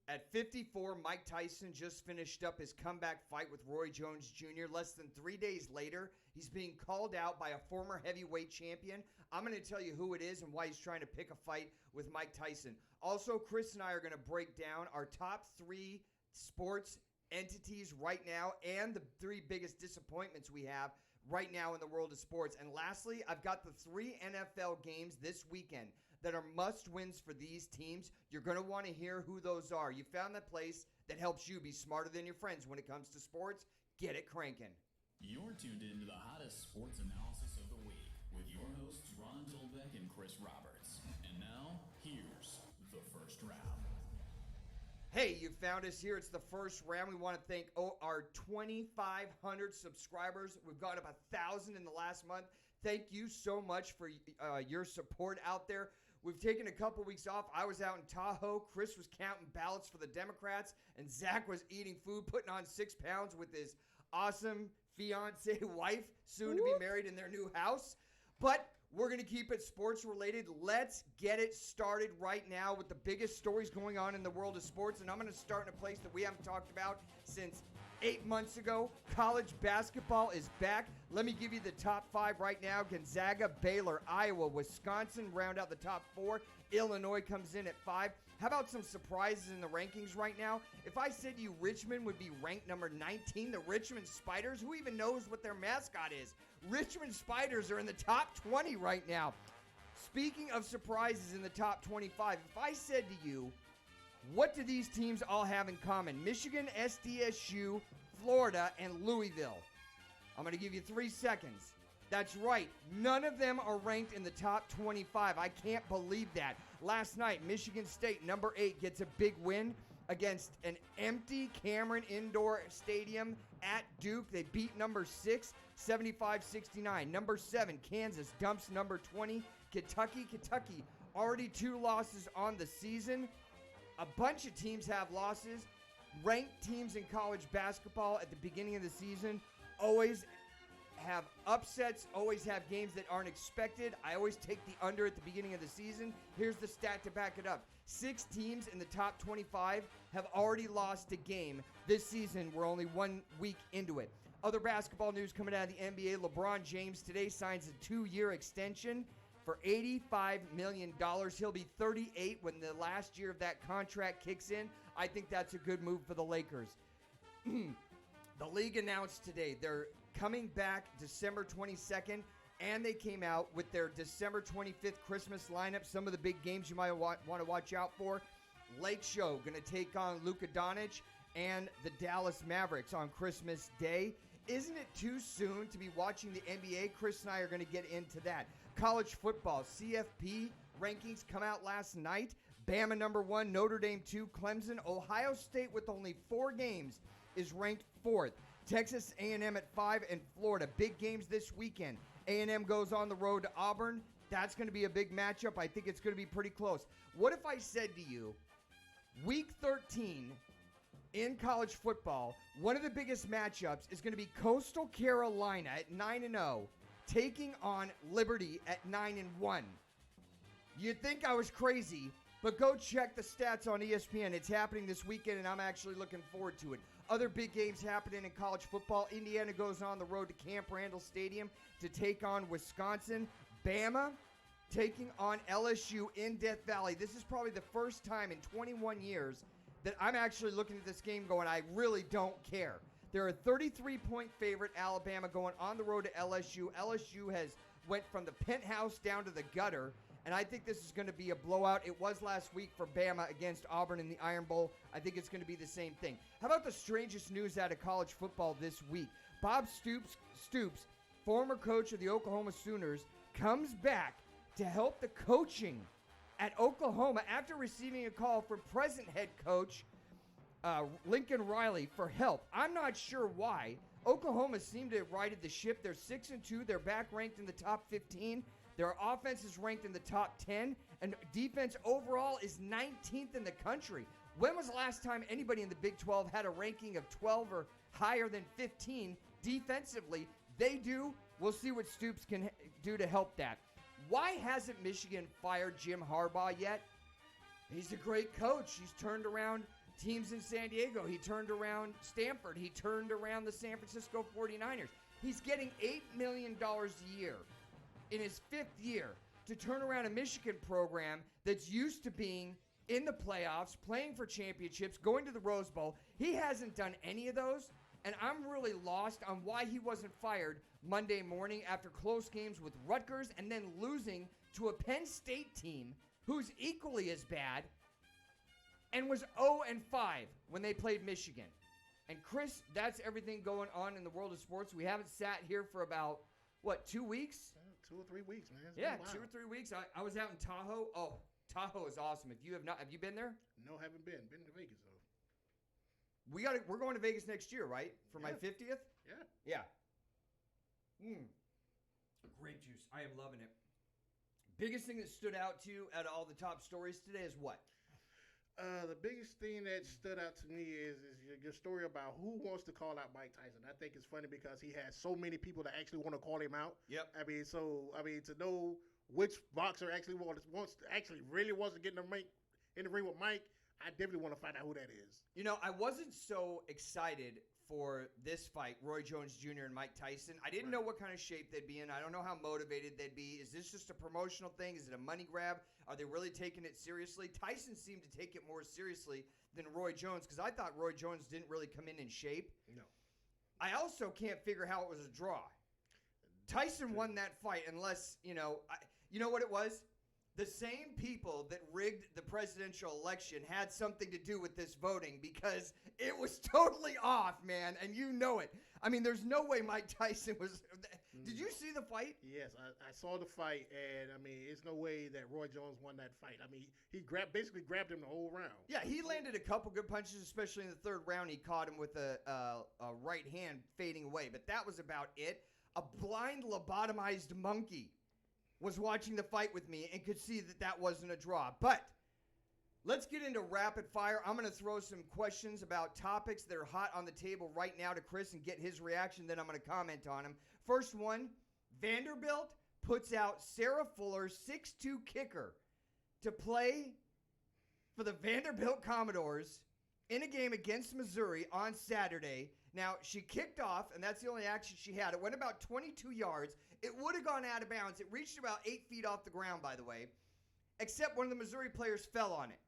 At 54, Mike Tyson just finished up his comeback fight with Roy Jones Jr. Less than 3 days later, he's being called out by a former heavyweight champion. I'm going to tell you who it is and why he's trying to pick a fight with Mike Tyson. Also, Chris and I are going to break down our top 3 sports entities right now and the 3 biggest disappointments we have right now in the world of sports. And lastly, I've got the 3 NFL games this weekend that are must-wins for these teams. You're going to want to hear who those are. You found that place that helps you be smarter than your friends when it comes to sports. Get it cranking. You're tuned into the hottest sports analysis of the week with your hosts Ron Dolbeck and Chris Roberts. And now, here's the first round. Hey, you found us here. It's the first round. We want to thank our 2,500 subscribers. We've got up 1,000 in the last month. Thank you so much for your support out there. We've taken a couple weeks off. I was out in Tahoe. Chris was counting ballots for the Democrats. And Zach was eating food, putting on 6 pounds with his awesome fiance wife, soon to be married in their new house. But we're going to keep it sports related. Let's get it started right now with the biggest stories going on in the world of sports. And I'm going to start in a place that we haven't talked about since 8 months ago. College basketball is back. Let me give you the top 5 right now. Gonzaga, Baylor, Iowa, Wisconsin round out the top 4. Illinois comes in at 5. How about some surprises in the rankings right now? If I said to you Richmond would be ranked number 19, the Richmond Spiders, who even knows what their mascot is? Richmond Spiders are in the top 20 right now. Speaking of surprises in the top 25, if I said to you, what do these teams all have in common? Michigan, SDSU, Florida, and Louisville. I'm going to give you 3 seconds. That's right. None of them are ranked in the top 25. I can't believe that. Last night, Michigan State, number 8, gets a big win against an empty Cameron Indoor Stadium at Duke. They beat number 6, 75-69. Number 7, Kansas dumps number 20, Kentucky. Already 2 losses on the season. A bunch of teams have losses. Ranked teams in college basketball at the beginning of the season always have upsets, always have games that aren't expected. I always take the under at the beginning of the season. Here's the stat to back it up. 6 teams in the top 25 have already lost a game this season. We're only 1 week into it. Other basketball news coming out of the NBA. LeBron James today signs a 2-year extension for $85 million. He'll be 38 when the last year of that contract kicks in. I think that's a good move for the Lakers. The league announced today they're coming back December 22nd, and they came out with their December 25th Christmas lineup. Some of the big games you might want to watch out for. Lake Show going to take on Luka Doncic and the Dallas Mavericks on Christmas Day. Isn't it too soon to be watching the NBA? Chris and I are going to get into that. College football, CFP rankings come out last night. Bama number 1, Notre Dame 2, Clemson. Ohio State with only 4 games is ranked 4th. Texas A&M at 5 and Florida. Big games this weekend. A&M goes on the road to Auburn. That's going to be a big matchup. I think it's going to be pretty close. What if I said to you, Week 13 in college football, one of the biggest matchups is going to be Coastal Carolina at 9-0 taking on Liberty at 9-1. You'd think I was crazy, but go check the stats on ESPN. It's happening this weekend, and I'm actually looking forward to it. Other big games happening in college football. Indiana goes on the road to Camp Randall Stadium to take on Wisconsin. Bama taking on LSU in Death Valley. This is probably the first time in 21 years that I'm actually looking at this game going, I really don't care. They're a 33-point favorite, Alabama, going on the road to LSU. LSU has went from the penthouse down to the gutter, and I think this is going to be a blowout. It was last week for Bama against Auburn in the Iron Bowl. I think it's going to be the same thing. How about the strangest news out of college football this week? Bob Stoops, former coach of the Oklahoma Sooners, comes back to help the coaching at Oklahoma after receiving a call from present head coach Lincoln Riley for help. I'm not sure why. Oklahoma seemed to have righted the ship. They're 6-2. They're back ranked in the top 15. Their offense is ranked in the top 10, and defense overall is 19th in the country. When was the last time anybody in the Big 12 had a ranking of 12 or higher than 15 defensively? They do. We'll see what Stoops can do to help that. Why hasn't Michigan fired Jim Harbaugh yet? He's a great coach. He's turned around teams in San Diego. He turned around Stanford. He turned around the San Francisco 49ers. He's getting $8 million a year in his 5th year to turn around a Michigan program that's used to being in the playoffs, playing for championships, going to the Rose Bowl. He hasn't done any of those, and I'm really lost on why he wasn't fired Monday morning after close games with Rutgers and then losing to a Penn State team who's equally as bad and was 0-5 when they played Michigan. And Chris, that's everything going on in the world of sports. We haven't sat here for about, 2 weeks? 2 or 3 weeks, man. Yeah, 2 or 3 weeks. I was out in Tahoe. Oh, Tahoe is awesome. If you have not, have you been there? No, haven't been. Been to Vegas though. We're going to Vegas next year, right? For my 50th? Yeah. Yeah. Grape juice. I am loving it. Biggest thing that stood out to you out of all the top stories today is what? The biggest thing that stood out to me is your story about who wants to call out Mike Tyson. I think it's funny because he has so many people that actually want to call him out. Yep. To know which boxer actually really wants to get in the ring with Mike, I definitely want to find out who that is. You know, I wasn't so excited for this fight, Roy Jones Jr. and Mike Tyson. I didn't know what kind of shape they'd be in. I don't know how motivated they'd be. Is this just a promotional thing? Is it a money grab? Are they really taking it seriously? Tyson seemed to take it more seriously than Roy Jones because I thought Roy Jones didn't really come in shape. No. I also can't figure how it was a draw. Tyson won that fight unless, you know what it was? The same people that rigged the presidential election had something to do with this voting because it was totally off, man, and you know it. I mean, there's no way Mike Tyson was... Did you see the fight? Yes, I saw the fight, and, it's no way that Roy Jones won that fight. He basically grabbed him the whole round. Yeah, he landed a couple good punches, especially in the 3rd round. He caught him with a right hand fading away, but that was about it. A blind lobotomized monkey was watching the fight with me and could see that wasn't a draw. But let's get into rapid fire. I'm going to throw some questions about topics that are hot on the table right now to Chris and get his reaction. Then I'm going to comment on them. First one, Vanderbilt puts out Sarah Fuller, 6'2" kicker, to play for the Vanderbilt Commodores in a game against Missouri on Saturday. Now, she kicked off, and that's the only action she had. It went about 22 yards. It would have gone out of bounds. It reached about 8 feet off the ground, by the way, except one of the Missouri players fell on it.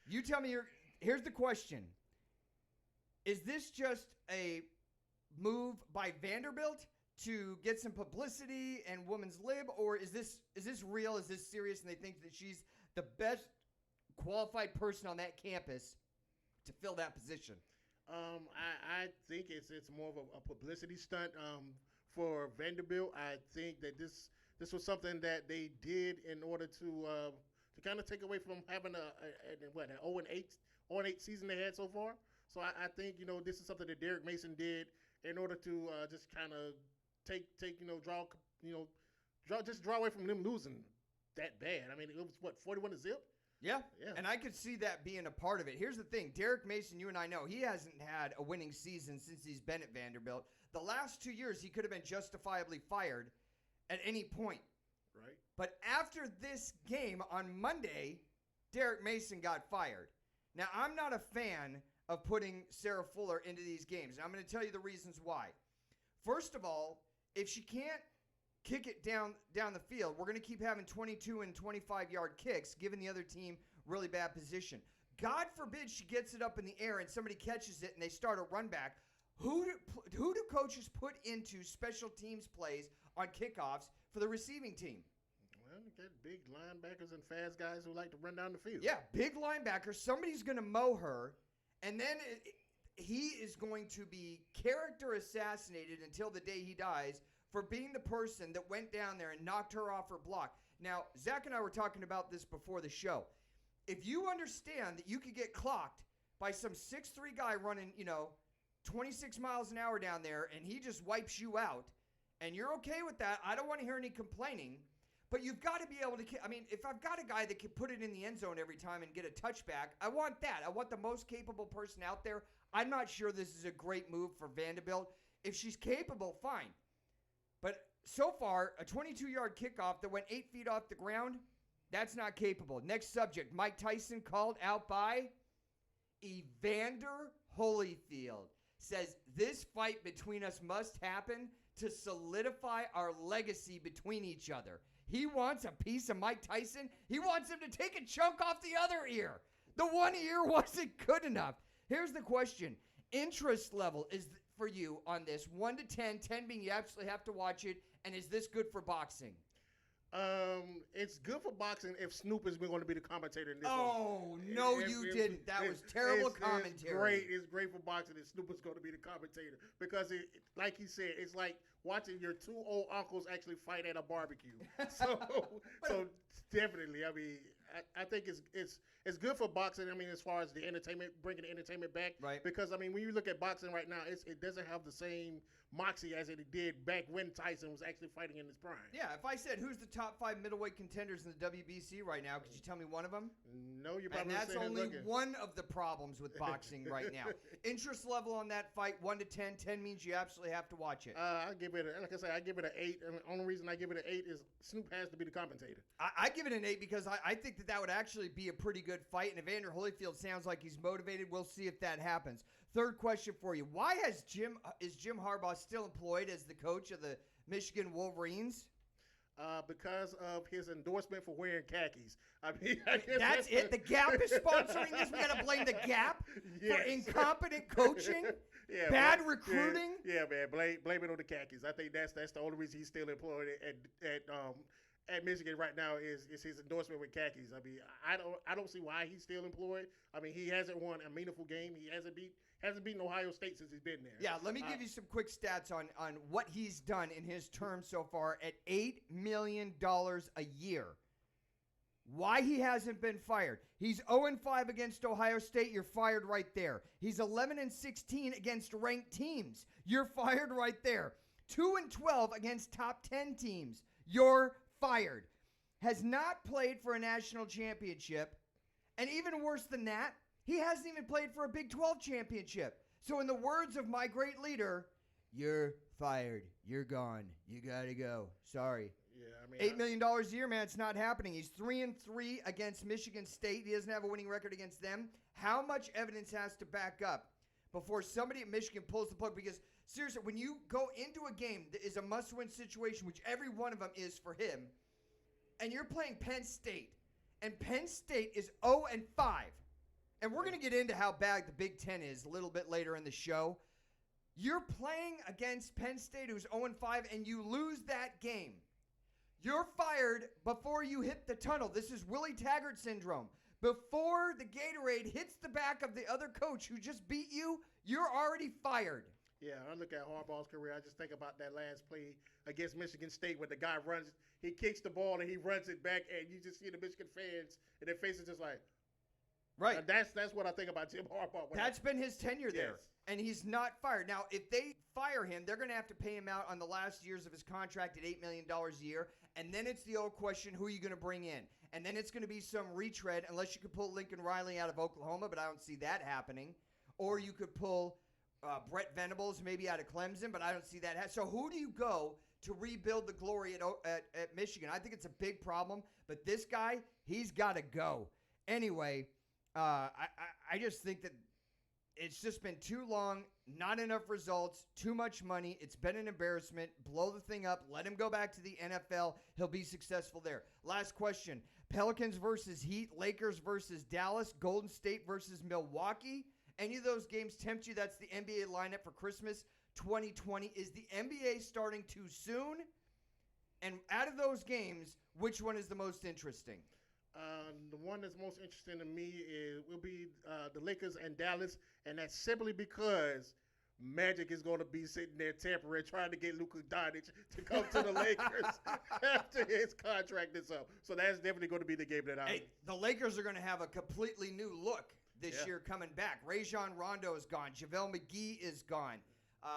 You tell me, here's the question. Is this just a move by Vanderbilt to get some publicity and women's lib, or is this real? Is this serious, and they think that she's the best qualified person on that campus to fill that position? I think it's more of a publicity stunt for Vanderbilt. I think that this was something that they did in order to kind of take away from having an 0-8 season they had so far. So I think this is something that Derek Mason did in order to just kind of draw away from them losing that bad. I mean, it was 41-0. Yeah, and I could see that being a part of it. Here's the thing. Derek Mason, you and I know, he hasn't had a winning season since he's been at Vanderbilt. The last 2 years, he could have been justifiably fired at any point. Right. But after this game on Monday, Derek Mason got fired. Now, I'm not a fan of putting Sarah Fuller into these games, and I'm going to tell you the reasons why. First of all, if she can't kick it down the field, we're going to keep having 22 and 25-yard kicks, giving the other team really bad position. God forbid she gets it up in the air and somebody catches it and they start a run back. Who do coaches put into special teams plays on kickoffs for the receiving team? Well, you got big linebackers and fast guys who like to run down the field. Yeah, big linebackers. Somebody's going to mow her, and then he is going to be character assassinated until the day he dies for being the person that went down there and knocked her off her block. Now, Zach and I were talking about this before the show. If you understand that you could get clocked by some 6'3" guy running, 26 miles an hour down there, and he just wipes you out, and you're okay with that, I don't want to hear any complaining, but you've got to be able to, if I've got a guy that can put it in the end zone every time and get a touchback, I want that. I want the most capable person out there. I'm not sure this is a great move for Vanderbilt. If she's capable, fine. But so far, a 22-yard kickoff that went 8 feet off the ground, that's not capable. Next subject, Mike Tyson called out by Evander Holyfield says this fight between us must happen to solidify our legacy between each other. He wants a piece of Mike Tyson. He wants him to take a chunk off the other ear. The one ear wasn't good enough. Here's the question. Interest level is for you on this 1 to 10, 10 being you absolutely have to watch it, and is this good for boxing? It's good for boxing if Snoop is going to be the commentator in this one. Oh, no, you didn't. That was terrible commentary. It's great for boxing if Snoop is going to be the commentator because, like he said, it's like watching your two old uncles actually fight at a barbecue. So definitely, I mean, I think it's good for boxing. I mean, as far as the entertainment, bringing the entertainment back, right? Because I mean, when you look at boxing right now, it doesn't have the same moxie as it did back when Tyson was actually fighting in his prime. Yeah, if I said who's the top 5 middleweight contenders in the WBC right now, could you tell me one of them? No, you're probably and that's only one of the problems with boxing right now. Interest level on that fight 1 to 10. 10 means you absolutely have to watch it. I give it, like I said, I give it an 8. And the only reason I give it an 8 is Snoop has to be the commentator. I give it an 8 because I think that would actually be a pretty good fight. And Evander Holyfield sounds like he's motivated. We'll see if that happens. Third question for you. Why is Jim Harbaugh still employed as the coach of the Michigan Wolverines? Because of his endorsement for wearing khakis. I mean, that's it. The Gap is sponsoring this. We got to blame the Gap for incompetent coaching, bad recruiting. Yeah, man. Blame it on the khakis. I think that's the only reason he's still employed at Michigan right now is his endorsement with khakis. I mean, I don't see why he's still employed. I mean, he hasn't won a meaningful game. He hasn't beaten Ohio State since he's been there. Yeah, let me give you some quick stats on what he's done in his term so far at $8 million a year. Why he hasn't been fired. He's 0-5 against Ohio State. You're fired right there. He's 11-16 against ranked teams. You're fired right there. 2-12 against top 10 teams. You're fired. Has not played for a national championship. And even worse than that, he hasn't even played for a Big 12 championship. So in the words of my great leader, you're fired. You're gone. You got to go. Sorry. Yeah, I mean, $8 million a year, man. It's not happening. He's 3-3 against Michigan State. He doesn't have a winning record against them. How much evidence has to back up before somebody at Michigan pulls the plug? Because seriously, when you go into a game that is a must-win situation, which every one of them is for him, and you're playing Penn State, and Penn State is 0-5, and we're going to get into how bad the Big Ten is a little bit later in the show. You're playing against Penn State, who's 0-5, and you lose that game. You're fired before you hit the tunnel. This is Willie Taggart syndrome. Before the Gatorade hits the back of the other coach who just beat you, you're already fired. Yeah, I look at Harbaugh's career. I just think about that last play against Michigan State where the guy runs, he kicks the ball and he runs it back, and you just see the Michigan fans and their faces just like, right. That's what I think about Jim Harbaugh. That's been his tenure there, yes. And he's not fired. Now, if they fire him, they're going to have to pay him out on the last years of his contract at $8 million a year, and then it's the old question, who are you going to bring in? And then it's going to be some retread, unless you could pull Lincoln Riley out of Oklahoma, but I don't see that happening. Or you could pull Brett Venables maybe out of Clemson, but I don't see that. So who do you go to rebuild the glory at Michigan? I think it's a big problem, but this guy, he's got to go. Anyway, I just think that it's just been too long, not enough results, too much money. It's been an embarrassment. Blow the thing up. Let him go back to the NFL. He'll be successful there. Last question. Pelicans versus Heat, Lakers versus Dallas, Golden State versus Milwaukee. Any of those games tempt you? That's the NBA lineup for Christmas 2020. Is the NBA starting too soon? And out of those games, which one is the most interesting? The one that's most interesting to me will be the Lakers and Dallas, and that's simply because Magic is going to be sitting there tampering, trying to get Luka Doncic to come to the Lakers after his contract is up. So that's definitely going to be the game that the Lakers are going to have a completely new look this year coming back. Rajon Rondo is gone. JaVale McGee is gone.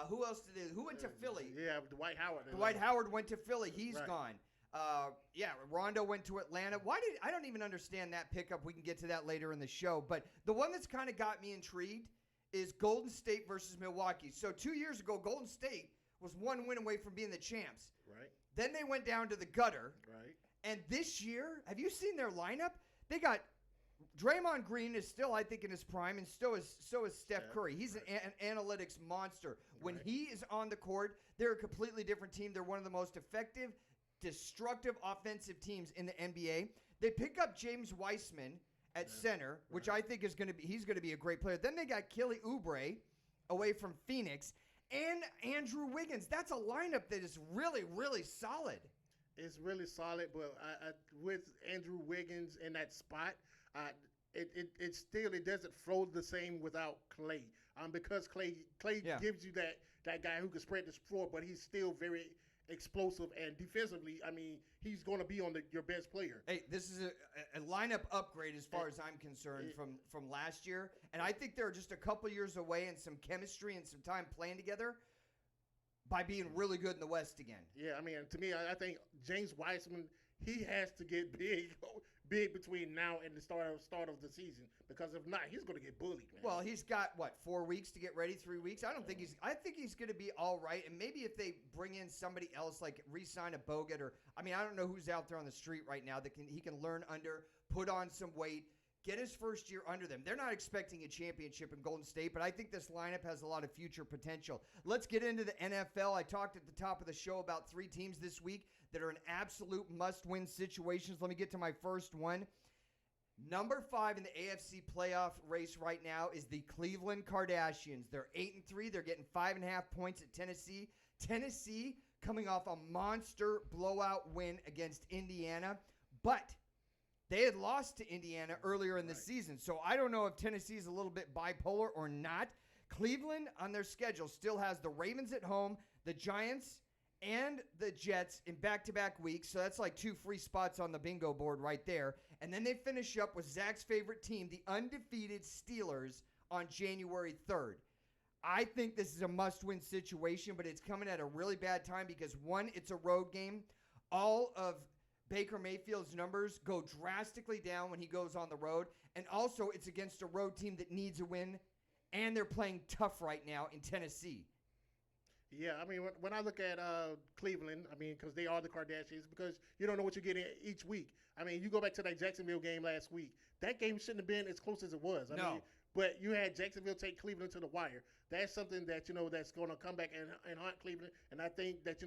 Who else did it? Who went to Philly? Yeah, Dwight Howard. Dwight Howard went to Philly. He's gone. Rondo went to Atlanta. I don't even understand that pickup. We can get to that later in the show. But the one that's kind of got me intrigued is Golden State versus Milwaukee. So 2 years ago, Golden State was one win away from being the champs. Right. Then they went down to the gutter. Right. And this year, have you seen their lineup? They got Draymond Green is still, I think, in his prime, and so is Steph Curry. He's an analytics monster. When he is on the court, they're a completely different team. They're one of the most effective, destructive offensive teams in the NBA. They pick up James Wiseman at center, which I think is going to be, he's going to be a great player. Then they got Kelly Oubre away from Phoenix and Andrew Wiggins. That's a lineup that is really, really solid. It's really solid, but with Andrew Wiggins in that spot, it still doesn't flow the same without Clay. Because Clay gives you that guy who can spread the floor, but he's still very explosive, and defensively, I mean, he's going to be on your best player. Hey, this is a lineup upgrade as far as I'm concerned from last year, and I think they're just a couple years away and some chemistry and some time playing together by being really good in the West again. Yeah, I mean, to me, I think James Wiseman, he has to get big between now and the start of the season, because if not, he's going to get bullied, man. Well, he's got 4 weeks to get ready, 3 weeks. I think he's going to be all right. And maybe if they bring in somebody else, like re-sign a Bogut, or I don't know who's out there on the street right now that he can learn under, put on some weight, get his first year under them. They're not expecting a championship in Golden State, but I think this lineup has a lot of future potential. Let's get into the NFL. I talked at the top of the show about 3 teams this week that are in absolute must-win situations. Let me get to my first one. Number 5 in the AFC playoff race right now is the Cleveland Kardashians. They're 8-3. They're getting 5.5 points at Tennessee. Tennessee coming off a monster blowout win against Indiana, but they had lost to Indiana earlier in the season, so I don't know if Tennessee is a little bit bipolar or not. Cleveland on their schedule still has the Ravens at home, the Giants, and the Jets in back-to-back weeks, so that's like 2 free spots on the bingo board right there. And then they finish up with Zach's favorite team, the undefeated Steelers, on January 3rd. I think this is a must-win situation, but it's coming at a really bad time because, one, it's a road game. All of Baker Mayfield's numbers go drastically down when he goes on the road, and also it's against a road team that needs a win, and they're playing tough right now in Tennessee. Yeah, I mean, when I look at Cleveland, I mean, because they are the Kardashians, because you don't know what you're getting each week. I mean, you go back to that Jacksonville game last week. That game shouldn't have been as close as it was. I mean, but you had Jacksonville take Cleveland to the wire. That's something that, that's going to come back and haunt Cleveland. And I think that,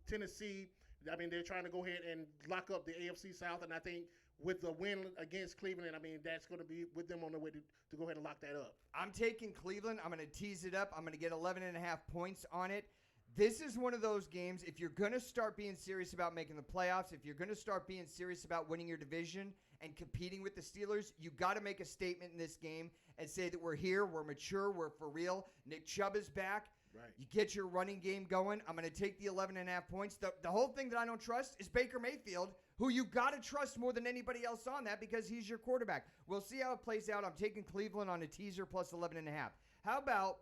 Tennessee, I mean, they're trying to go ahead and lock up the AFC South. And I think with the win against Cleveland, I mean, that's going to be with them on the way to go ahead and lock that up. I'm taking Cleveland. I'm going to tease it up. I'm going to get 11.5 points on it. This is one of those games, if you're going to start being serious about making the playoffs, if you're going to start being serious about winning your division and competing with the Steelers, you got to make a statement in this game and say that we're here, we're mature, we're for real. Nick Chubb is back. Right. You get your running game going. I'm going to take the 11.5 points. The whole thing that I don't trust is Baker Mayfield, who you got to trust more than anybody else on that because he's your quarterback. We'll see how it plays out. I'm taking Cleveland on a teaser plus 11.5. How about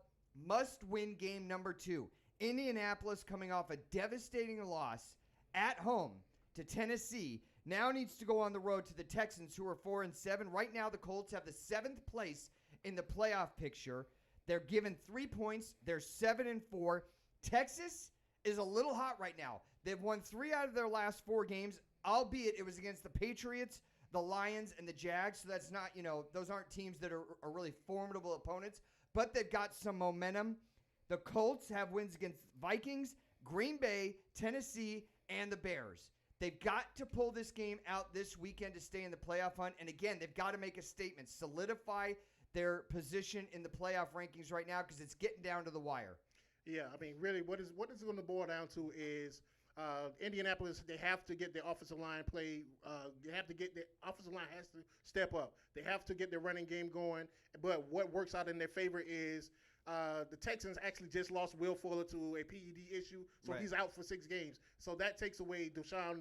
must-win game number 2? Indianapolis, coming off a devastating loss at home to Tennessee, now needs to go on the road to the Texans, who are 4-7. Right now, the Colts have the 7th place in the playoff picture. They're given 3 points. They're 7-4. Texas is a little hot right now. They've won 3 out of their last 4 games, albeit it was against the Patriots, the Lions, and the Jags. So that's not, those aren't teams that are really formidable opponents, but they've got some momentum. The Colts have wins against Vikings, Green Bay, Tennessee, and the Bears. They've got to pull this game out this weekend to stay in the playoff hunt. And again, they've got to make a statement, solidify their position in the playoff rankings right now because it's getting down to the wire. Yeah, I mean, really, what is going to boil down to is Indianapolis, they have to get their offensive line play. They have to get their offensive line has to step up. They have to get their running game going. But what works out in their favor is the Texans actually just lost Will Fuller to a PED issue, so he's out for 6 games. So that takes away Deshaun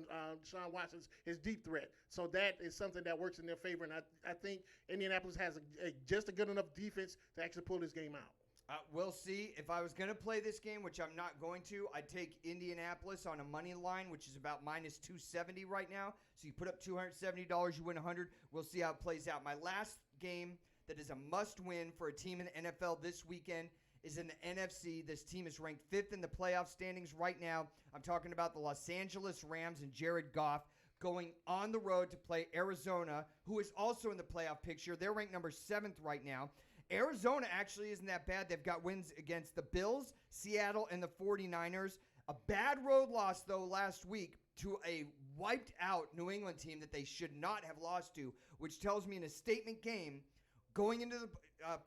Watson's his deep threat. So that is something that works in their favor, and I think Indianapolis has just a good enough defense to actually pull this game out. We'll see. If I was going to play this game, which I'm not going to, I'd take Indianapolis on a money line, which is about minus 270 right now. So you put up $270, you win 100. We'll see how it plays out. My last game that is a must-win for a team in the NFL this weekend is in the NFC. This team is ranked 5th in the playoff standings right now. I'm talking about the Los Angeles Rams and Jared Goff going on the road to play Arizona, who is also in the playoff picture. They're ranked number 7th right now. Arizona actually isn't that bad. They've got wins against the Bills, Seattle, and the 49ers. A bad road loss, though, last week to a wiped-out New England team that they should not have lost to, which tells me in a statement game, going into the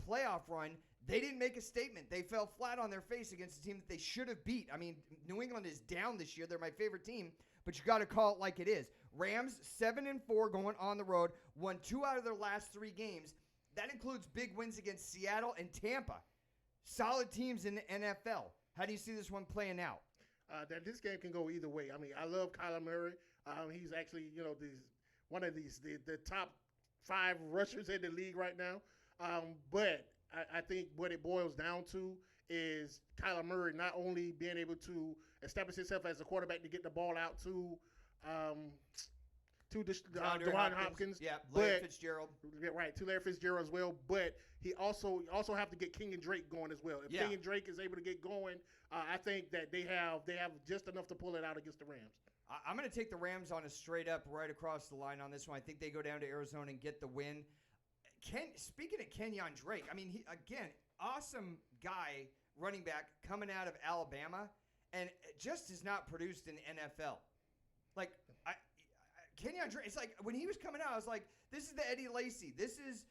playoff run, they didn't make a statement. They fell flat on their face against a team that they should have beat. I mean, New England is down this year. They're my favorite team, but you got to call it like it is. Rams 7-4 going on the road, won 2 out of their last 3 games. That includes big wins against Seattle and Tampa. Solid teams in the NFL. How do you see this one playing out? That this game can go either way. I mean, I love Kyler Murray. He's actually, one of the top 5 rushers in the league right now. But I think what it boils down to is Kyler Murray not only being able to establish himself as a quarterback to get the ball out to DeAndre Hopkins. Yeah, Larry Fitzgerald. Right, to Larry Fitzgerald as well. But he also have to get King and Drake going as well. If King and Drake is able to get going, I think that they have just enough to pull it out against the Rams. I'm going to take the Rams on a straight up right across the line on this one. I think they go down to Arizona and get the win. Speaking of Kenyon Drake, I mean, he again, awesome guy, running back coming out of Alabama, and just has not produced in the NFL. Like, Kenyon Drake, it's like when he was coming out, I was like, this is the Eddie Lacy. This is,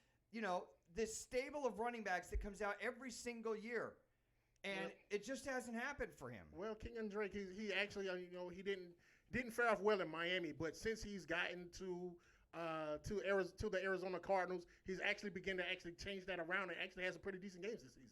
this stable of running backs that comes out every single year. And it just hasn't happened for him. Well, Kenyon Drake, he actually, he didn't fare off well in Miami, but since he's gotten to the Arizona Cardinals, he's actually begun to actually change that around and actually has some pretty decent games this season.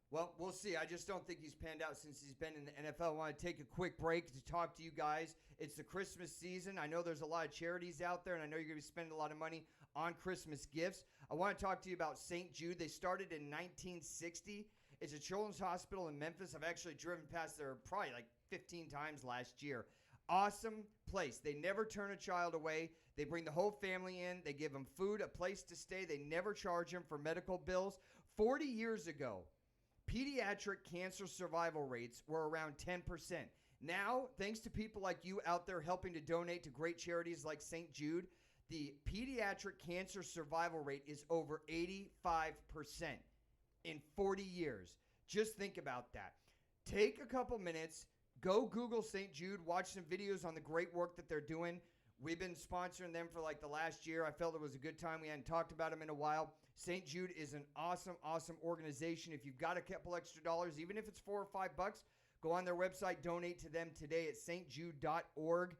Well, we'll see. I just don't think he's panned out since he's been in the NFL. I want to take a quick break to talk to you guys. It's the Christmas season. I know there's a lot of charities out there, and I know you're going to be spending a lot of money on Christmas gifts. I want to talk to you about St. Jude. They started in 1960. It's a children's hospital in Memphis. I've actually driven past there probably like 15 times last year. Awesome place. They never turn a child away. They bring the whole family in. They give them food, a place to stay. They never charge them for medical bills. 40 years ago, pediatric cancer survival rates were around 10%. Now, thanks to people like you out there helping to donate to great charities like St. Jude, the pediatric cancer survival rate is over 85% in 40 years. Just think about that. Take a couple minutes, go Google St. Jude, watch some videos on the great work that they're doing. We've been sponsoring them for like the last year. I felt it was a good time. We hadn't talked about them in a while. St. Jude is an awesome, awesome organization. If you've got a couple extra dollars, even if it's $4 or $5, go on their website, donate to them today at stjude.org.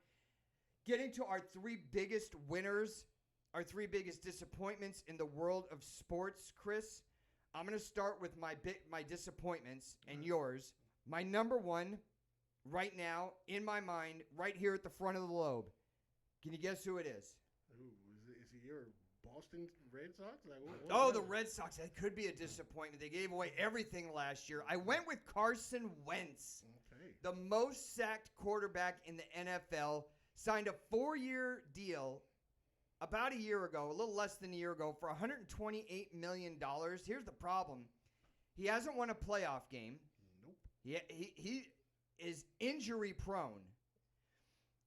Getting to our 3 biggest winners, our 3 biggest disappointments in the world of sports, Chris. I'm going to start with my disappointments and yours. My number 1 right now in my mind, right here at the front of the lobe. Can you guess who it is? Ooh, is he your Boston Red Sox? The Red Sox. That could be a disappointment. They gave away everything last year. I went with Carson Wentz, the most sacked quarterback in the NFL, signed a 4-year deal about a year ago, a little less than a year ago, for $128 million. Here's the problem. He hasn't won a playoff game. Nope. He is injury prone.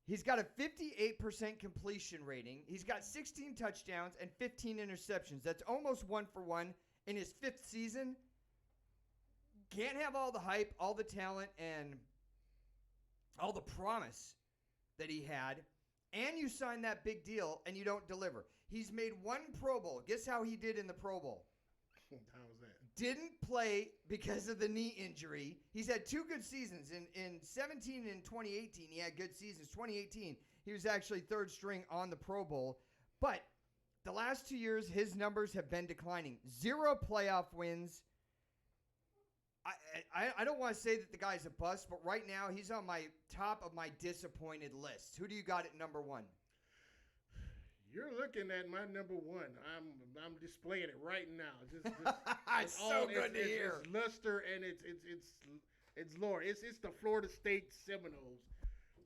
He's got a 58% completion rating. He's got 16 touchdowns and 15 interceptions. That's almost 1 for 1 in his 5th season. Can't have all the hype, all the talent, and all the promise that he had. And you sign that big deal, and you don't deliver. He's made 1 Pro Bowl. Guess how he did in the Pro Bowl? How was that? Didn't play because of the knee injury. He's had 2 good seasons. In 17 and 2018, he had good seasons. 2018, he was actually 3rd string on the Pro Bowl. But the last 2 years, his numbers have been declining. 0 playoff wins. I don't want to say that the guy's a bust, but right now he's on my top of my disappointed list. Who do you got at number 1? You're looking at my number 1. I'm displaying it right now. It's so good to hear. It's luster and it's lore. It's the Florida State Seminoles.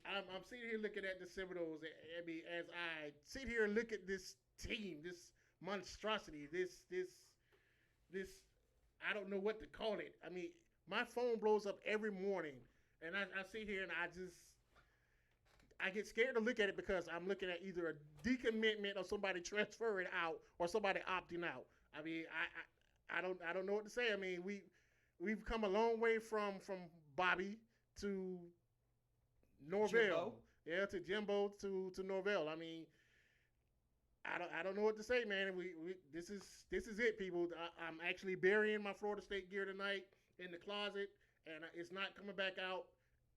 I'm sitting here looking at the Seminoles. I mean, as I sit here and look at this team, this monstrosity, this I don't know what to call it. I mean, my phone blows up every morning, and I sit here and I get scared to look at it because I'm looking at either a decommitment or somebody transferring out or somebody opting out. I mean, I don't know what to say. I mean, we've come a long way from Bobby to Norvell. Jimbo. Yeah, to Jimbo to Norvell. I mean, I don't know what to say, man. This is it, people. I'm actually burying my Florida State gear tonight in the closet, and it's not coming back out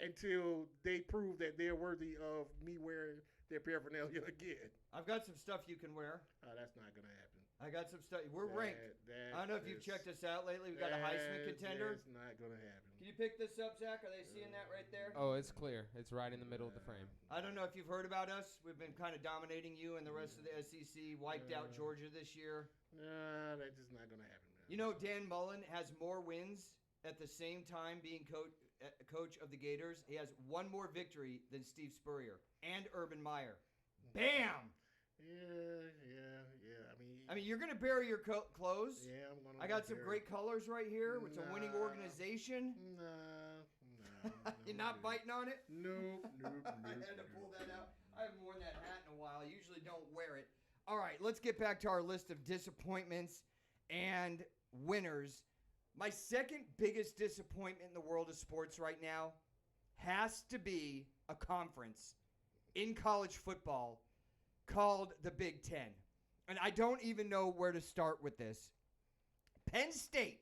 until they prove that they're worthy of me wearing their paraphernalia again. I've got some stuff you can wear. That's not gonna happen. I got some stuff. We're ranked. I don't know if you've checked us out lately. We got a Heisman contender. It's not gonna happen. Can you pick this up, Zach? Are they seeing that right there? Oh, it's clear. It's right in the middle of the frame. I don't know if you've heard about us. We've been kind of dominating you and the rest of the SEC. Wiped out Georgia this year. Nah, that's just not gonna happen, man. You know, Dan Mullen has more wins at the same time being coach of the Gators. He has one more victory than Steve Spurrier and Urban Meyer. Bam! Yeah. I mean, you're gonna bury your clothes. Yeah, I'm gonna. I got some great colors right here. It's a winning organization. Nah. You're not biting on it? Nope. I had to pull that out. I haven't worn that hat in a while. I usually don't wear it. All right, let's get back to our list of disappointments and winners. My second biggest disappointment in the world of sports right now has to be a conference in college football called the Big Ten. And I don't even know where to start with this. Penn State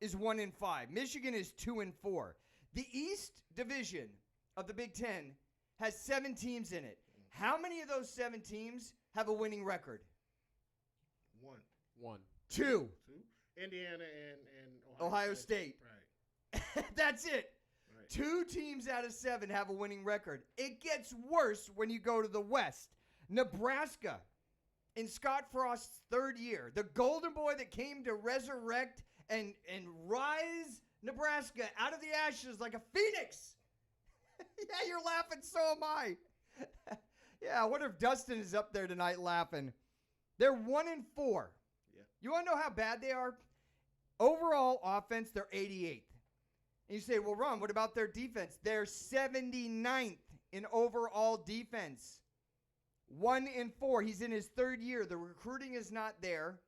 is 1-5. Michigan is 2-4. The East Division of the Big Ten has 7 teams in it. How many of those 7 teams have a winning record? 1. 2. Indiana and Ohio State. Right. That's it. Right. 2 teams out of 7 have a winning record. It gets worse when you go to the West. Nebraska, in Scott Frost's 3rd year, the golden boy that came to resurrect and rise Nebraska out of the ashes like a phoenix. Yeah, you're laughing, so am I. Yeah, I wonder if Dustin is up there tonight laughing. They're 1-4. Yeah. You want to know how bad they are? Overall offense, they're 88th. And you say, well, Ron, what about their defense? They're 79th in overall defense. 1-4. He's in his 3rd year. The recruiting is not there.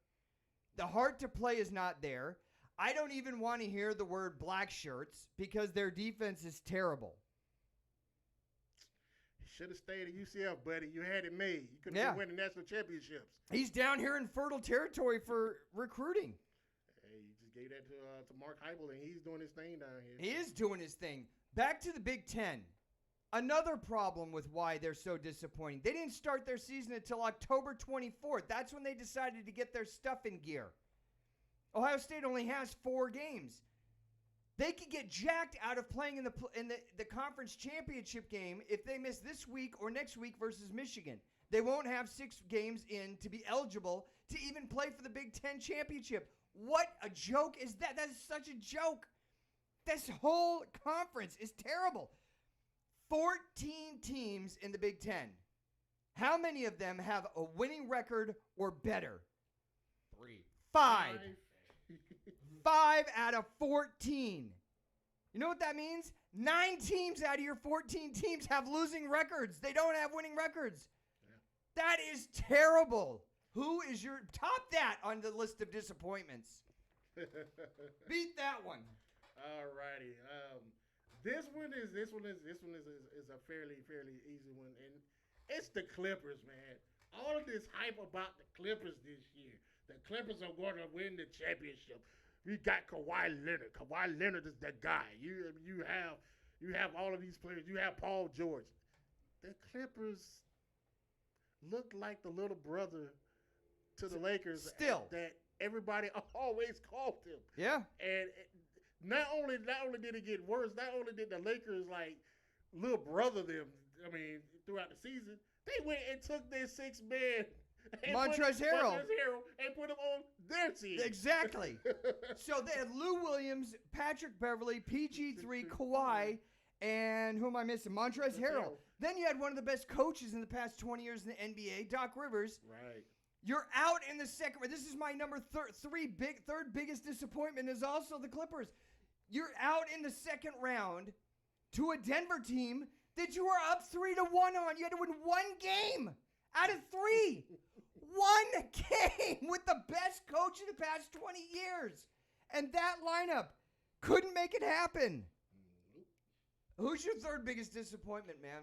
The heart to play is not there. I don't even want to hear the word black shirts because their defense is terrible. Should have stayed at UCF, buddy. You had it made. You could have been winning national championships. He's down here in fertile territory for recruiting. Hey, you just gave that to Mark Heibel, and he's doing his thing down here. He is doing his thing. Back to the Big Ten. Another problem with why they're so disappointing. They didn't start their season until October 24th. That's when they decided to get their stuff in gear. Ohio State only has 4 games. They could get jacked out of playing in the conference championship game if they miss this week or next week versus Michigan. They won't have 6 games in to be eligible to even play for the Big Ten championship. What a joke is that? That is such a joke. This whole conference is terrible. 14 teams in the Big Ten. How many of them have a winning record or better? 3. 5. 5 out of 14. You know what that means? 9 teams out of your 14 teams have losing records. They don't have winning records. Yeah. That is terrible. Who is your top that on the list of disappointments? Beat that one. All righty. This one is a fairly easy one, and it's the Clippers, man. All of this hype about the Clippers this year. The Clippers are going to win the championship. We got Kawhi Leonard. Kawhi Leonard is the guy. You have all of these players. You have Paul George. The Clippers look like the little brother to the Lakers. Still, that everybody always called them. Yeah. And not only did it get worse, not only did the Lakers like little brother them, I mean, throughout the season, they went and took their 6-man Montrezl Harrell and put him on their team. Exactly. So they had Lou Williams, Patrick Beverly, PG3, Kawhi, and who am I missing? Montrezl Harrell. Then you had one of the best coaches in the past 20 years in the NBA, Doc Rivers. Right. You're out in the second round. This is my third biggest disappointment is also the Clippers. You're out in the second round to a Denver team that you were up 3-1 on. You had to win one game out of 3. One game with the best coach in the past 20 years. And that lineup couldn't make it happen. Who's your third biggest disappointment, man?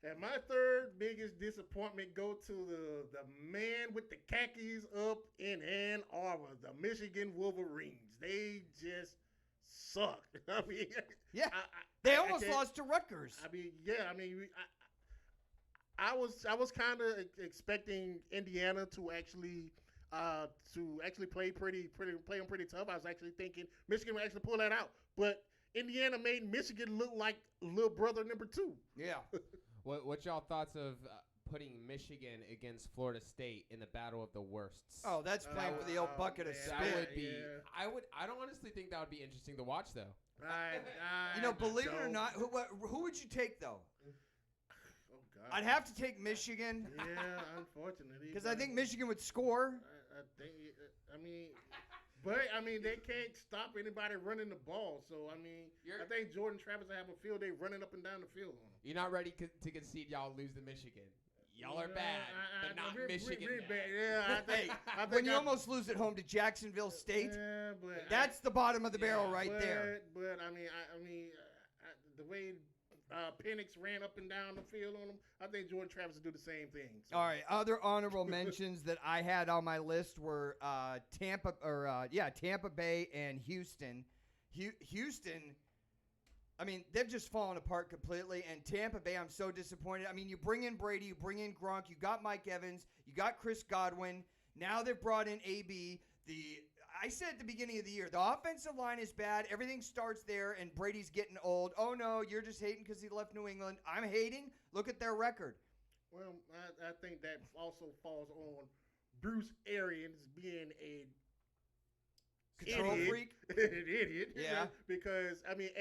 And my third biggest disappointment go to the man with the khakis up in Ann Arbor, the Michigan Wolverines. They just suck. I mean, yeah, they almost lost to Rutgers. I mean, yeah, I mean, I was kind of expecting Indiana to actually play them pretty tough. I was actually thinking Michigan would actually pull that out, but Indiana made Michigan look like little brother number 2. Yeah. What's y'all thoughts of putting Michigan against Florida State in the battle of the worsts? Oh, that's playing for the old bucket of man. spit. That would be. Yeah. I don't honestly think that would be interesting to watch though. Believe it or not, who would you take though? Oh God. I'd have to take Michigan. Yeah, unfortunately. Because I think Michigan would score. I mean, they can't stop anybody running the ball. So, I mean, I think Jordan Travis will have a field day running up and down the field on him. You're not ready to concede y'all lose to Michigan. Y'all are bad, but not Michigan really bad. Yeah, I think When you almost lose at home to Jacksonville State, yeah, but that's the bottom of the barrel right there. But I mean, the way Penix ran up and down the field on him, I think Jordan Travis will do the same thing. So. All right, other honorable mentions that I had on my list were Tampa Bay and Houston. Houston, I mean, they've just fallen apart completely. And Tampa Bay, I'm so disappointed. I mean, you bring in Brady, you bring in Gronk, you got Mike Evans, you got Chris Godwin. Now they've brought in AB. I said at the beginning of the year, the offensive line is bad. Everything starts there, and Brady's getting old. Oh, no, you're just hating because he left New England. I'm hating. Look at their record. Well, I think that also falls on Bruce Arians being a control freak. An idiot. Yeah. Because, I mean,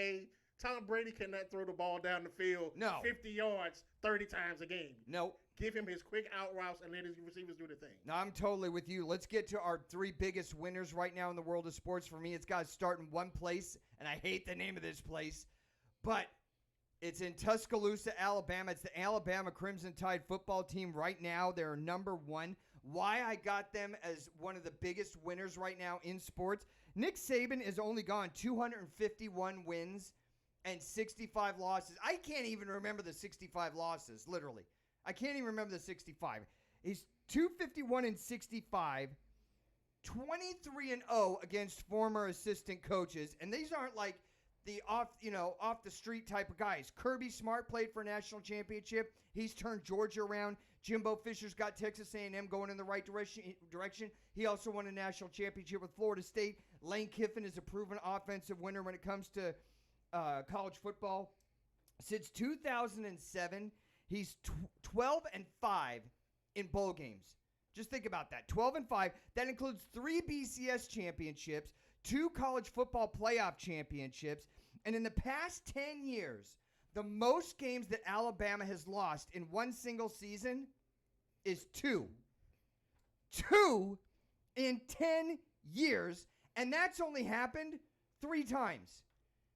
Tom Brady cannot throw the ball down the field 50 yards 30 times a game. Nope. Give him his quick out routes and let his receivers do the thing. No, I'm totally with you. Let's get to our 3 biggest winners right now in the world of sports. For me, it's got to start in one place, and I hate the name of this place, but it's in Tuscaloosa, Alabama. It's the Alabama Crimson Tide football team right now. They're number 1. Why I got them as one of the biggest winners right now in sports, Nick Saban has only gone 251 wins and 65 losses. I can't even remember the 65 losses, literally. I can't even remember the 65. He's 251 and 65, 23-0 against former assistant coaches, and these aren't like the off the street type of guys. Kirby Smart played for a national championship. He's turned Georgia around. Jimbo Fisher's got Texas A&M going in the right direction. He also won a national championship with Florida State. Lane Kiffin is a proven offensive winner when it comes to college football. Since 2007. He's 12-5 in bowl games. Just think about that. 12-5. That includes 3 BCS championships, 2 college football playoff championships, and in the past 10 years, the most games that Alabama has lost in one single season is 2. 2 in 10 years, and that's only happened 3 times.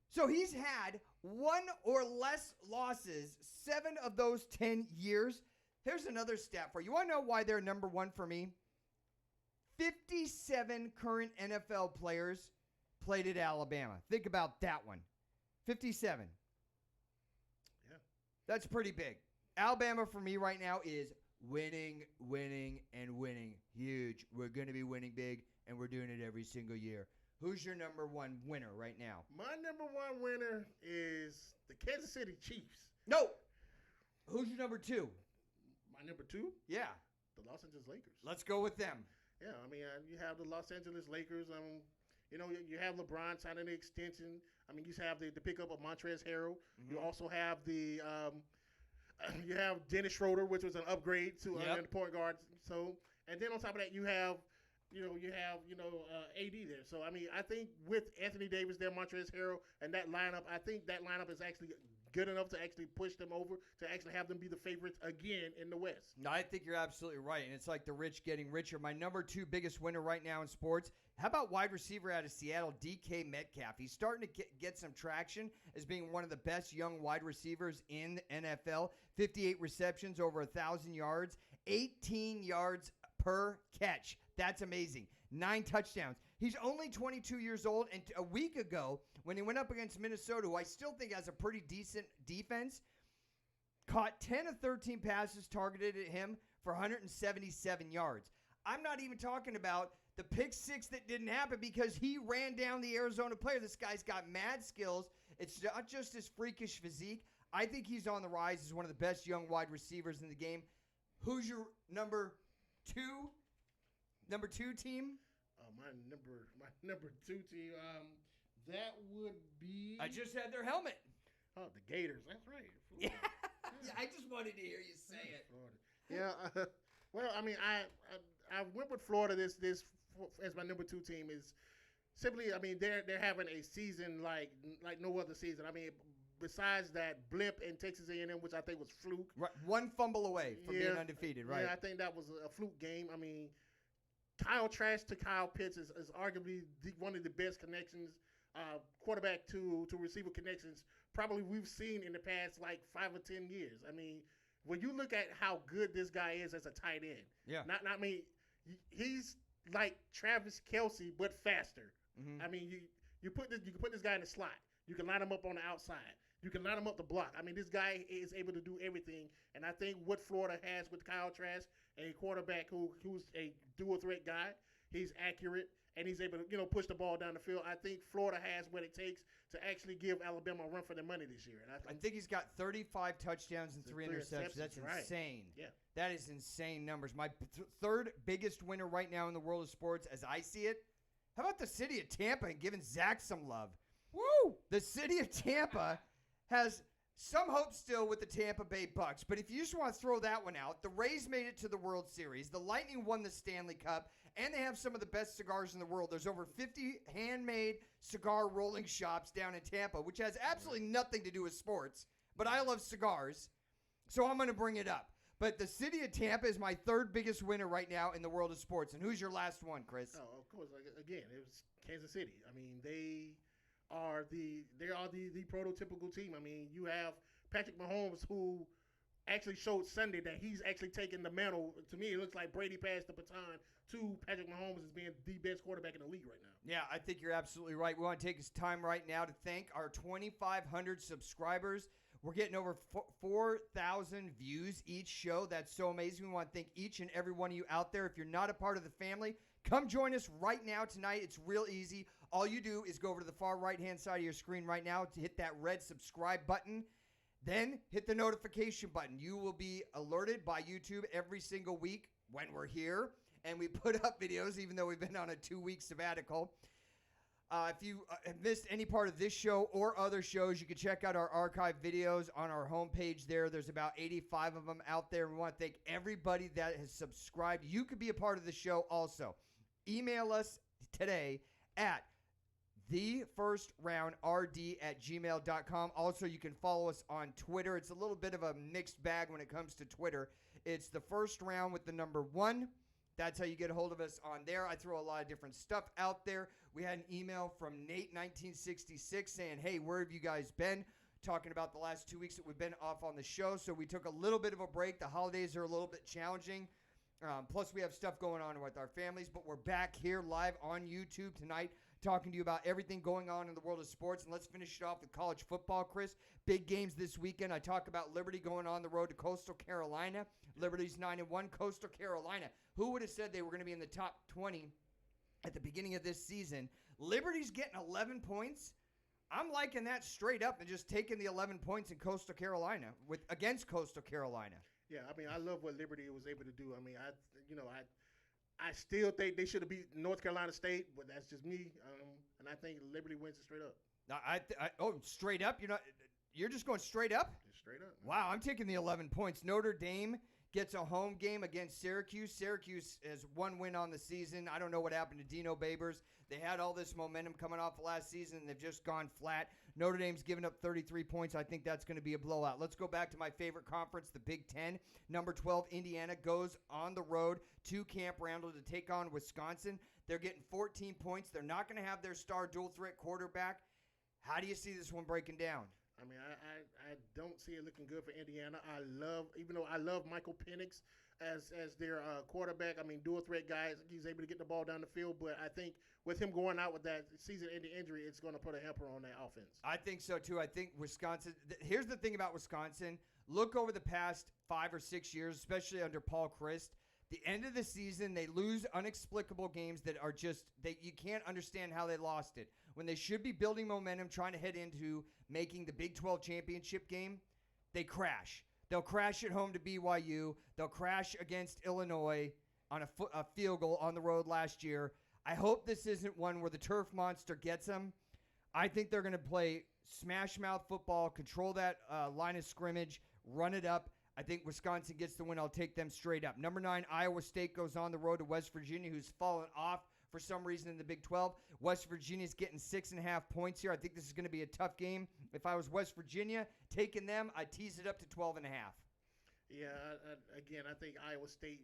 So he's had 1 or less losses 7 of those 10 years. Here's another stat for you. You want to know why they're number 1 for me? 57 current NFL players played at Alabama. Think about that one. 57. Yeah. That's pretty big. Alabama for me right now is winning, winning, and winning. Huge. We're going to be winning big, and we're doing it every single year. Who's your number 1 winner right now? My number 1 winner is the Kansas City Chiefs. No. Who's your number 2? My number 2? Yeah. The Los Angeles Lakers. Let's go with them. Yeah, I mean, you have the Los Angeles Lakers. You have LeBron signing the extension. I mean, you have the pickup of Montrezl Harrell. Mm-hmm. You also have the you have Dennis Schroeder, which was an upgrade to the point guard. So, and then on top of that, you have AD there. So, I mean, I think with Anthony Davis there, Montrezl Harrell, and that lineup, I think that lineup is actually good enough to actually push them over, to actually have them be the favorites again in the West. No, I think you're absolutely right, and it's like the rich getting richer. My number 2 biggest winner right now in sports How about wide receiver out of Seattle, DK Metcalf? He's starting to get some traction as being one of the best young wide receivers in the NFL. 58 receptions, over 1,000 yards, 18 yards per catch. That's amazing. 9 touchdowns. He's only 22 years old, and a week ago, when he went up against Minnesota, who I still think has a pretty decent defense, caught 10 of 13 passes targeted at him for 177 yards. I'm not even talking about the pick 6 that didn't happen because he ran down the Arizona player. This guy's got mad skills. It's not just his freakish physique. I think he's on the rise as one of the best young wide receivers in the game. Who's your number 2 team? My number 2 team. That would be. I just had their helmet. Oh, the Gators. That's right. Yeah. Yeah, I just wanted to hear you say it. Florida. Yeah. Well, I mean, I went with Florida. This as my number 2 team is simply. I mean, they're having a season like no other season. I mean, besides that blip in Texas A&M, which I think was fluke. Right, one fumble away from being undefeated. Right. Yeah, I think that was a fluke game. I mean, Kyle Trask to Kyle Pitts is arguably one of the best connections, quarterback to receiver connections probably we've seen in the past like 5 or 10 years. I mean, when you look at how good this guy is as a tight end, I mean, he's like Travis Kelce but faster. Mm-hmm. I mean, you can put this guy in the slot. You can line him up on the outside. You can line him up the block. I mean, this guy is able to do everything. And I think what Florida has with Kyle Trask, a quarterback who's a dual threat guy, he's accurate and he's able to push the ball down the field. I think Florida has what it takes to actually give Alabama a run for their money this year. And I think he's got 35 touchdowns and 3 interceptions. That's insane. Yeah, that is insane numbers. My third biggest winner right now in the world of sports, as I see it. How about the city of Tampa and giving Zach some love? Woo! The city of Tampa has some hope still with the Tampa Bay Bucks, but if you just want to throw that one out, the Rays made it to the World Series, the Lightning won the Stanley Cup, and they have some of the best cigars in the world. There's over 50 handmade cigar rolling shops down in Tampa, which has absolutely nothing to do with sports, but I love cigars, so I'm going to bring it up. But the city of Tampa is my third biggest winner right now in the world of sports. And who's your last one, Chris? Oh, of course. Again, it was Kansas City. I mean, they are the prototypical team. I mean, you have Patrick Mahomes, who actually showed Sunday that he's actually taking the mantle. To me, it looks like Brady passed the baton to Patrick Mahomes as being the best quarterback in the league right now. Yeah, I think you're absolutely right. We want to take this time right now to thank our 2,500 subscribers. We're getting over 4,000 views each show. That's so amazing. We want to thank each and every one of you out there. If you're not a part of the family, come join us right now tonight. It's real easy. All you do is go over to the far right-hand side of your screen right now to hit that red subscribe button. Then hit the notification button. You will be alerted by YouTube every single week when we're here. And we put up videos even though we've been on a 2-week sabbatical. If you have missed any part of this show or other shows, you can check out our archive videos on our homepage there. There's about 85 of them out there. We want to thank everybody that has subscribed. You could be a part of the show also. Email us today at thefirstraundrd@gmail.com. Also, you can follow us on Twitter. It's a little bit of a mixed bag when it comes to Twitter. It's the first round with the number 1. That's how you get a hold of us on there. I throw a lot of different stuff out there. We had an email from Nate1966 saying, hey, where have you guys been? Talking about the last 2 weeks that we've been off on the show. So we took a little bit of a break. The holidays are a little bit challenging. Plus, we have stuff going on with our families. But we're back here live on YouTube tonight talking to you about everything going on in the world of sports. And let's finish it off with college football, Chris. Big games this weekend. I talk about Liberty going on the road to Coastal Carolina. Liberty's 9-1. Coastal Carolina. Who would have said they were going to be in the top 20 at the beginning of this season? Liberty's getting 11 points. I'm liking that straight up and just taking the 11 points in Coastal Carolina against Coastal Carolina. Yeah, I mean, I love what Liberty was able to do. I mean, I still think they should have beat North Carolina State, but that's just me. And I think Liberty wins it straight up. Now, straight up? You're just going straight up? Just straight up. Wow, I'm taking the 11 points. Notre Dame gets a home game against Syracuse. Syracuse has 1 win on the season. I don't know what happened to Dino Babers. They had all this momentum coming off last season, and they've just gone flat. Notre Dame's given up 33 points. I think that's going to be a blowout. Let's go back to my favorite conference, the Big Ten. Number 12, Indiana, goes on the road to Camp Randall to take on Wisconsin. They're getting 14 points. They're not going to have their star dual threat quarterback. How do you see this one breaking down? I mean, I don't see it looking good for Indiana. Even though I love Michael Penix as their quarterback. I mean, dual threat guys. He's able to get the ball down the field, but I think with him going out with that season-ending injury, it's going to put a hamper on that offense. I think so too. I think Wisconsin. Here's the thing about Wisconsin. Look over the past 5 or 6 years, especially under Paul Chryst. The end of the season, they lose inexplicable games that are just you can't understand how they lost it. When they should be building momentum, trying to head into making the Big 12 championship game, they crash. They'll crash at home to BYU. They'll crash against Illinois on a field goal on the road last year. I hope this isn't one where the turf monster gets them. I think they're going to play smash mouth football, control that line of scrimmage, run it up. I think Wisconsin gets the win. I'll take them straight up. Number 9, Iowa State goes on the road to West Virginia, who's fallen off for some reason in the Big 12. West Virginia's getting 6.5 points here. I think this is going to be a tough game. If I was West Virginia, taking them, I'd tease it up to 12.5. Yeah, again, I think Iowa State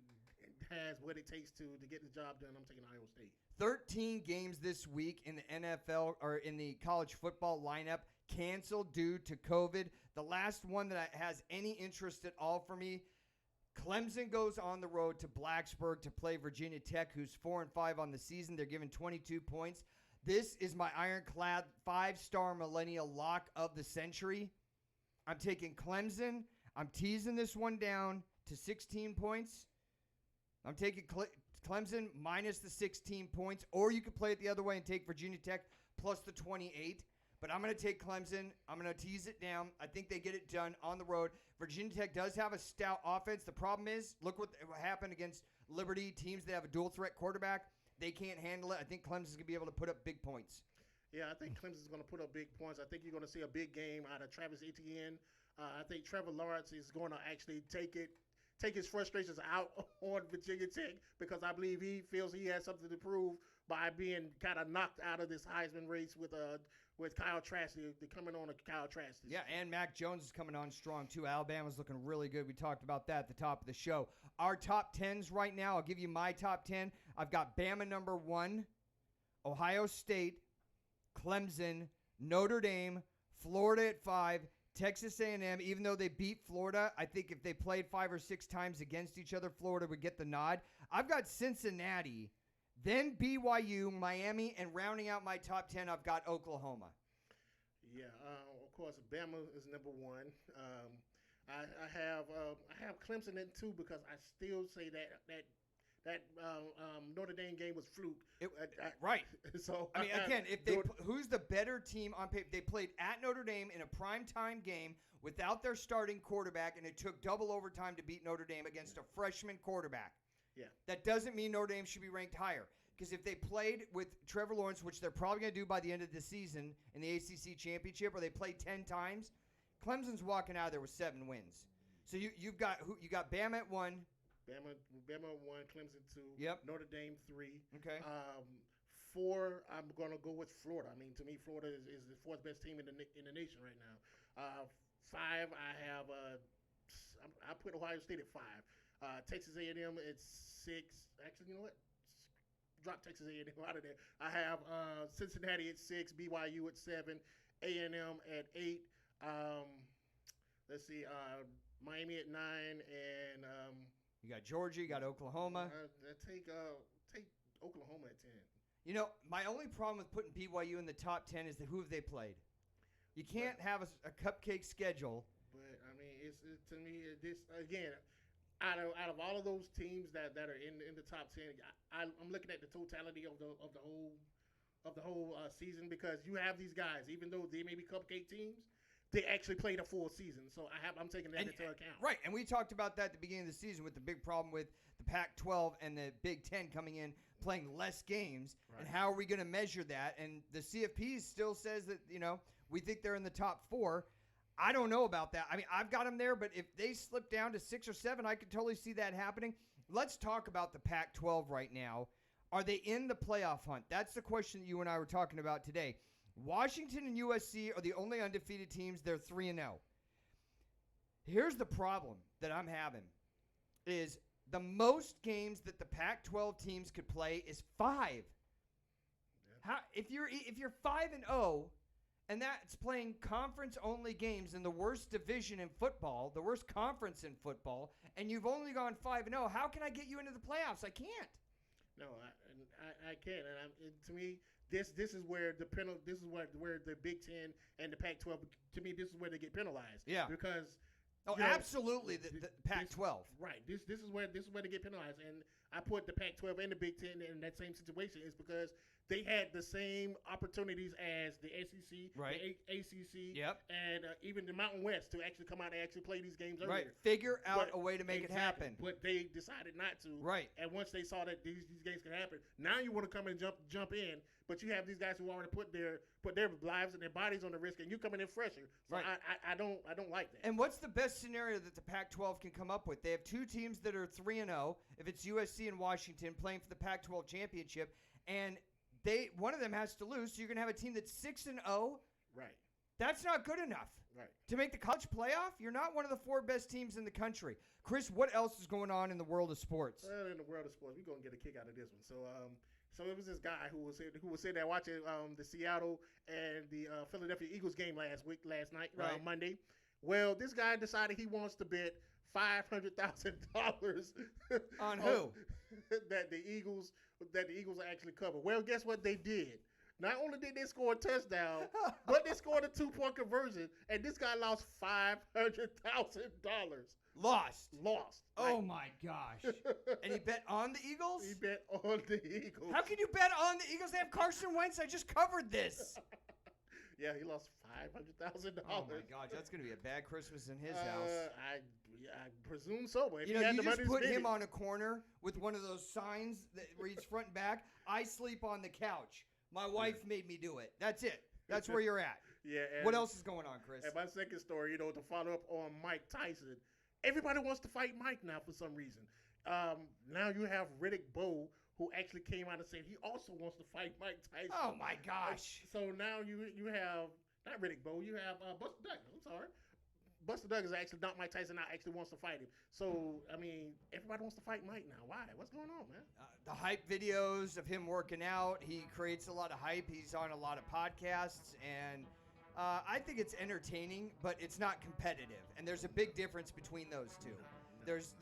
has what it takes to get the job done. I'm taking Iowa State. 13 games this week in the NFL or in the college football lineup canceled due to COVID. The last one that has any interest at all for me, Clemson goes on the road to Blacksburg to play Virginia Tech, who's 4-5 on the season. They're given 22 points. This is my ironclad 5-star millennial lock of the century. I'm taking Clemson. I'm teasing this one down to 16 points. I'm taking Clemson minus the 16 points, or you could play it the other way and take Virginia Tech plus the 28. But I'm going to take Clemson. I'm going to tease it down. I think they get it done on the road. Virginia Tech does have a stout offense. The problem is, look what happened against Liberty, teams that have a dual threat quarterback. They can't handle it. I think Clemson's going to be able to put up big points. Yeah, I think Clemson's going to put up big points. I think you're going to see a big game out of Travis Etienne. I think Trevor Lawrence is going to actually take his frustrations out on Virginia Tech because I believe he feels he has something to prove by being kind of knocked out of this Heisman race with Kyle Trask. They're coming on to Kyle Trask. Yeah, and Mac Jones is coming on strong too. Alabama's looking really good. We talked about that at the top of the show. Our top 10s right now, I'll give you my top 10. I've got Bama number 1, Ohio State, Clemson, Notre Dame, Florida at 5, Texas A&M, even though they beat Florida, I think if they played 5 or 6 times against each other, Florida would get the nod. I've got Cincinnati, then BYU, Miami, and rounding out my top 10, I've got Oklahoma. Yeah, of course, Bama is number 1. I have Clemson in 2 because I still say that Notre Dame game was fluke. Right. So I mean, again, who's the better team on paper? They played at Notre Dame in a primetime game without their starting quarterback, and it took double overtime to beat Notre Dame against a freshman quarterback. Yeah. That doesn't mean Notre Dame should be ranked higher. Because if they played with Trevor Lawrence, which they're probably going to do by the end of the season in the ACC Championship, or they played 10 times, Clemson's walking out of there with 7 wins. So you got Bama at 1. Bama 1, Clemson 2, Yep. Notre Dame 3. Okay. 4, I'm going to go with Florida. I mean, to me, Florida is the 4th best team in the nation right now. 5, I have I put Ohio State at 5. Texas A&M at 6. Actually, you know what? Drop Texas A&M out of there. I have Cincinnati at 6, BYU at 7, A&M at 8. Let's see, Miami at 9, and You got Georgia, you got Oklahoma. Take Oklahoma at 10. You know, my only problem with putting BYU in the top 10 is that who have they played? You can't have a cupcake schedule. But I mean, it's to me this again. Out of all of those teams that are in the top 10, I'm looking at the totality of the whole season because you have these guys, even though they may be cupcake teams, they actually played a full season. So I'm taking that into account. Right, and we talked about that at the beginning of the season with the big problem with the Pac-12 and the Big Ten coming in playing less games, and how are we going to measure that? And the CFP still says that, we think they're in the top 4. I don't know about that. I mean, I've got them there, but if they slip down to 6 or 7, I could totally see that happening. Let's talk about the Pac-12 right now. Are they in the playoff hunt? That's the question that you and I were talking about today. Washington and USC are the only undefeated teams. They're 3-0. Here's the problem that I'm having is The most games that the Pac-12 teams could play is 5. Yeah. How if you're 5-0, and that's playing conference-only games in the worst division in football, the worst conference in football, and you've only gone 5-0, how can I get you into the playoffs? I can't. No, I can't. And to me, this is where the this is where the Big Ten and the Pac-12. To me, this is where they get penalized. Yeah. Because Oh, you know, absolutely, the Pac-12. Right. This is where they get penalized, and I put the Pac-12 and the Big Ten in that same situation is because they had the same opportunities as the SEC, Right. the ACC, Yep. and even the Mountain West to actually come out and actually play these games earlier. Right. Figure out But- a way to make exactly. it happen. But they decided not to. Right. And once they saw that these games could happen, now you want to come and jump in, but you have these guys who already put their lives and their bodies on the risk, and you coming in fresher. So Right. I don't like that. And what's the best scenario that the Pac-12 can come up with? They have 2 teams that are 3-0. If it's USC and Washington playing for the Pac-12 championship, and one of them has to lose, so you're going to have a team that's 6-0. Right. That's not good enough. Right. To make the college playoff, you're not one of the 4 best teams in the country. Chris, what else is going on in the world of sports? Well, in the world of sports, we're gonna get a kick out of this one. So it was this guy who was sitting there watching the Seattle and the Philadelphia Eagles game last night, Right. Monday. Well, this guy decided he wants to bet $500,000 On who? that the Eagles actually cover. Well, guess what they did? Not only did they score a touchdown, but they scored a 2-point conversion, and this guy lost $500,000. Lost. Oh, Like, my gosh. And he bet on the Eagles? he bet on the Eagles. How can you bet on the Eagles? They have Carson Wentz. I just covered this. Yeah, he lost $500,000. Oh, my gosh. That's going to be a bad Christmas in his house. I presume so. But if You he know, had you the money just to put spend him it- on a corner with one of those signs that reads front and back. I sleep on the couch. My wife made me do it. That's it. That's where you're at. Yeah. And, What else is going on, Chris? And my second story, to follow up on Mike Tyson. Everybody wants to fight Mike now for some reason. Now you have Riddick Bowe, who actually came out and said he also wants to fight Mike Tyson. Oh, my gosh. So now you have not Riddick Bowe, you have Buster Douglas. I'm sorry. Buster Douglas actually not Mike Tyson now actually wants to fight him. So I mean, everybody wants to fight Mike now. Why? What's going on, man? The hype videos of him working out, he creates a lot of hype. He's on a lot of podcasts, and I think it's entertaining, but it's not competitive. And there's a big difference between those two. There's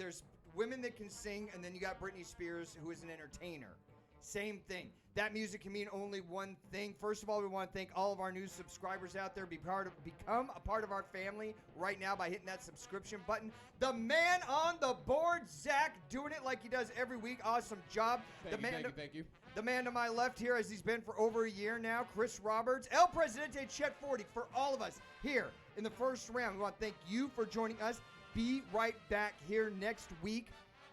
women that can sing, and then you got Britney Spears, who is an entertainer. Same thing. That music can mean only one thing. First of all, we want to thank all of our new subscribers out there. Become a part of our family right now by hitting that subscription button. The man on the board, Zach, doing it like he does every week. Awesome job. Thank you. The man to my left here, as he's been for over a year now, Chris Roberts. El Presidente Chet 40 for all of us here in the first round. We want to thank you for joining us. Be right back here next week.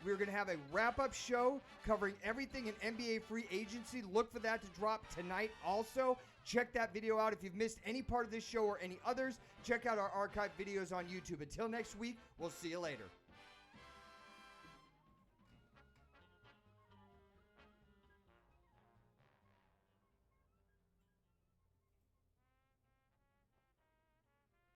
We're going to have a wrap-up show covering everything in NBA free agency. Look for that to drop tonight also. Check that video out. If you've missed any part of this show or any others, check out our archive videos on YouTube. Until next week, we'll see you later.